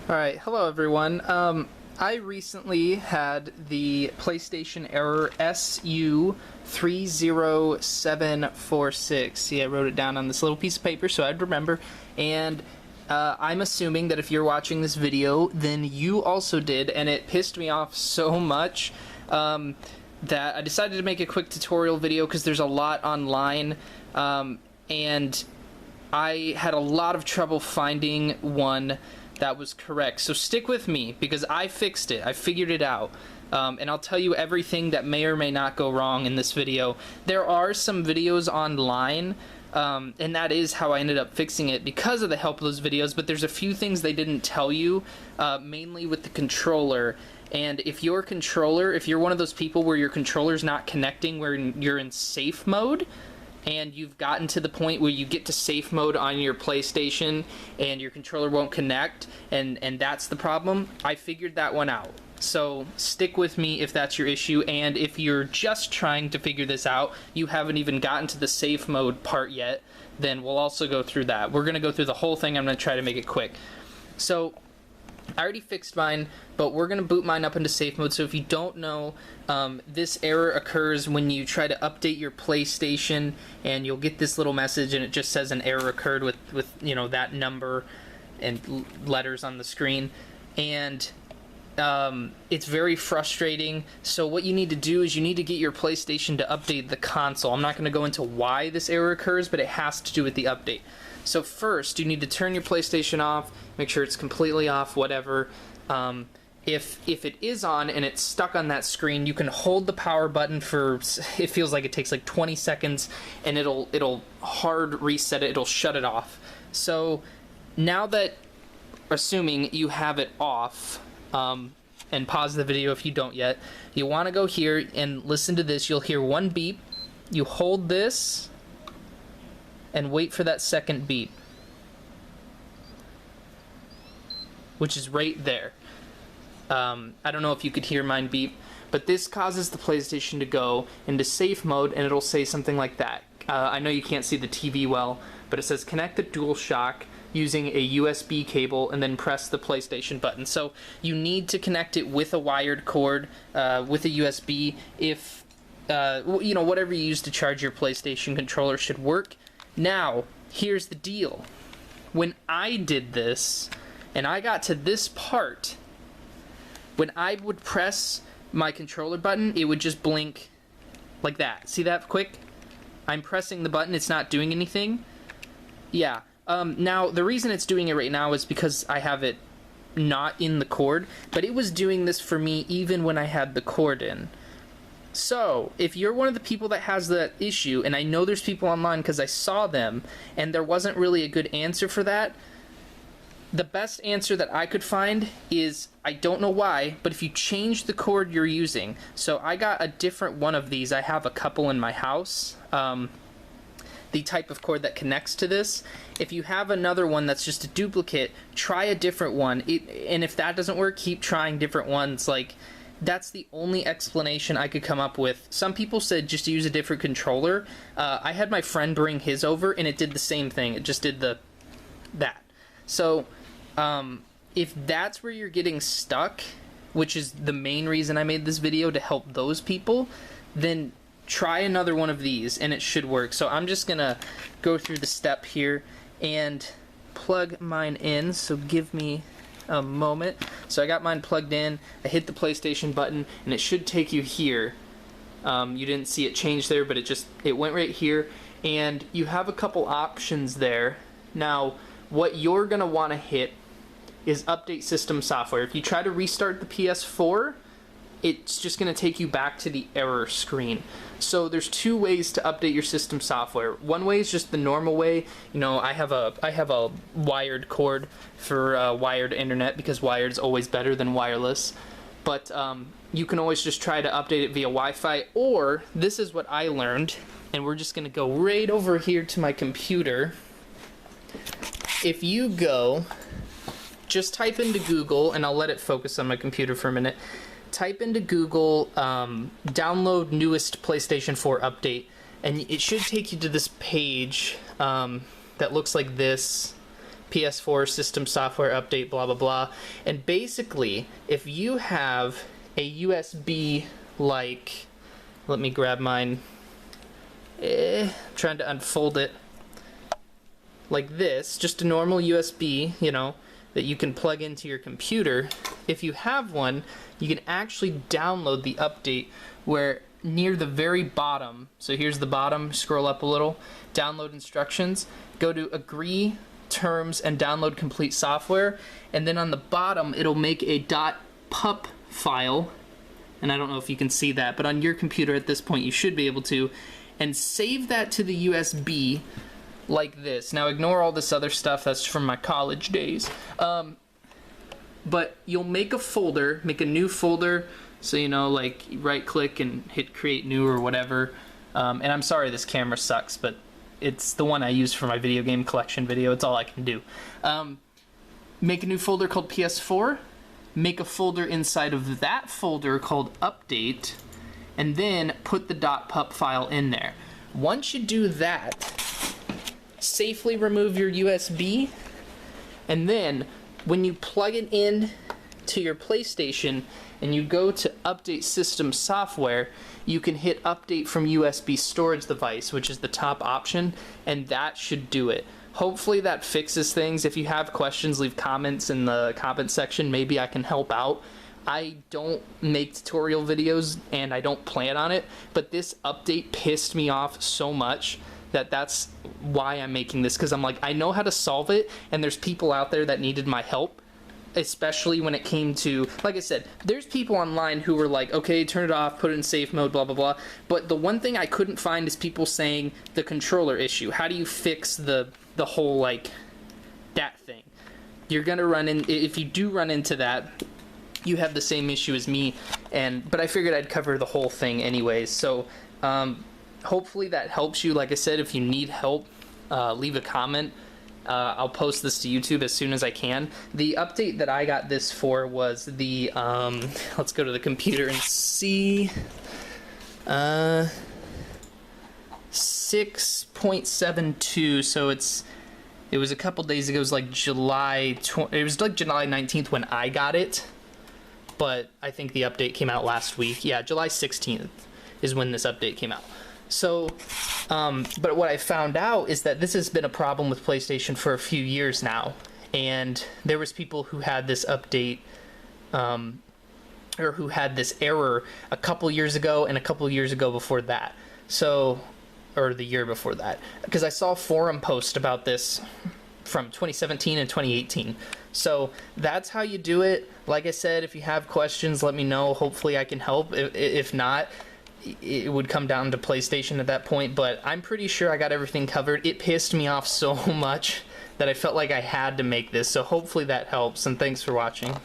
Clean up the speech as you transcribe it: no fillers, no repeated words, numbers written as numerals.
Alright, hello everyone. I recently had the PlayStation error su-30746. See, I wrote it down on this little piece of paper so I'd remember. And I'm assuming that if you're watching this video, then you also did, and it pissed me off so much that I decided to make a quick tutorial video because there's a lot online, and I had a lot of trouble finding one that was correct. So stick with me because I fixed it. I figured it out. And I'll tell you everything that may or may not go wrong in this video. There are some videos online, and that is how I ended up fixing it because of the help of those videos, but there's a few things they didn't tell you, mainly with the controller. And if you're one of those people where your controller's not connecting, where you're in safe mode, and you've gotten to the point where you get to safe mode on your PlayStation and your controller won't connect, and that's the problem, I figured that one out. So stick with me if that's your issue, and if you're just trying to figure this out, you haven't even gotten to the safe mode part yet, then we'll also go through that. We're going to go through the whole thing. I'm going to try to make it quick. So I already fixed mine, but we're going to boot mine up into safe mode. So if you don't know, this error occurs when you try to update your PlayStation, and you'll get this little message and it just says an error occurred with you know, that number and letters on the screen, and it's very frustrating. So what you need to do is you need to get your PlayStation to update the console. I'm not going to go into why this error occurs, but it has to do with the update. So first, you need to turn your PlayStation off, make sure it's completely off, whatever. If it is on and it's stuck on that screen, you can hold the power button for, it feels like it takes like 20 seconds, and it'll hard reset it, it'll shut it off. So now that, assuming you have it off, and pause the video if you don't yet, you want to go here and listen to this. You'll hear one beep, you hold this, and wait for that second beep, which is right there. I don't know if you could hear mine beep, but this causes the PlayStation to go into safe mode, and it'll say something like that. I know you can't see the TV well, but it says connect the DualShock using a USB cable and then press the PlayStation button. So you need to connect it with a wired cord, with a USB. If you know, whatever you use to charge your PlayStation controller should work. Now, here's the deal. When I did this, and I got to this part, when I would press my controller button, it would just blink like that. See that quick? I'm pressing the button, it's not doing anything. Yeah. Now, the reason it's doing it right now is because I have it not in the cord, but it was doing this for me even when I had the cord in. So, if you're one of the people that has that issue, and I know there's people online because I saw them, and there wasn't really a good answer for that, the best answer that I could find is, I don't know why, but if you change the cord you're using, so I got a different one of these, I have a couple in my house, the type of cord that connects to this. If you have another one that's just a duplicate, try a different one, and if that doesn't work, keep trying different ones. Like, that's the only explanation I could come up with. Some people said just use a different controller. I had my friend bring his over, and it did the same thing. It just did that. So, if that's where you're getting stuck, which is the main reason I made this video, to help those people, then try another one of these, and it should work. So I'm just gonna go through the step here and plug mine in, so give me a moment. So I got mine plugged in, I hit the PlayStation button, and it should take you here. You didn't see it change there, but it went right here, and you have a couple options there. Now, what you're gonna want to hit is update system software. If you try to restart the PS4, it's just going to take you back to the error screen. So there's two ways to update your system software. One way is just the normal way. You know, I have a wired cord for wired internet because wired's always better than wireless. But you can always just try to update it via Wi-Fi, or this is what I learned, and we're just going to go right over here to my computer. If you go, just type into Google, and I'll let it focus on my computer for a minute. Type into Google, download newest PlayStation 4 update, and it should take you to this page that looks like this. PS4 system software update, blah blah blah. And basically, if you have a USB, like, let me grab mine, trying to unfold it, like this, just a normal USB, you know, that you can plug into your computer. If you have one, you can actually download the update where near the very bottom, so here's the bottom, scroll up a little, download instructions, go to agree terms and download complete software, and then on the bottom it'll make a .pup file, and I don't know if you can see that, but on your computer at this point you should be able to, and save that to the USB like this. Now ignore all this other stuff, that's from my college days. But you'll make a folder, make a new folder, so you know, like right click and hit create new or whatever. And I'm sorry this camera sucks, but it's the one I use for my video game collection video. It's all I can do. Make a new folder called PS4, make a folder inside of that folder called update, and then put the .pup file in there. Once you do that, safely remove your USB, and then when you plug it in to your PlayStation and you go to update system software, you can hit update from USB storage device, which is the top option, and that should do it. Hopefully that fixes things. If you have questions, leave comments in the comment section. Maybe I can help out. I don't make tutorial videos and I don't plan on it, but this update pissed me off so much that's why I'm making this, because I'm like, I know how to solve it, and there's people out there that needed my help, especially when it came to, like I said, there's people online who were like, okay, turn it off, put it in safe mode, blah blah blah, but the one thing I couldn't find is people saying the controller issue. How do you fix the whole, like, that thing? You're gonna run in, if you do run into that, you have the same issue as me, but I figured I'd cover the whole thing anyways. So hopefully that helps you. Like I said, if you need help, leave a comment. I'll post this to YouTube as soon as I can. The update that I got this for was the, let's go to the computer and see, 6.72, so it was a couple days ago. It was like July 19th when I got it, but I think the update came out last week. Yeah, July 16th is when this update came out. So, but what I found out is that this has been a problem with PlayStation for a few years now, and there was people who had this update, or who had this error a couple years ago and a couple years ago before that. So, or the year before that, because I saw a forum post about this from 2017 and 2018. So that's how you do it. Like I said, if you have questions, let me know. Hopefully I can help. If not, it would come down to PlayStation at that point, but I'm pretty sure I got everything covered. It pissed me off so much that I felt like I had to make this, so hopefully that helps, and thanks for watching.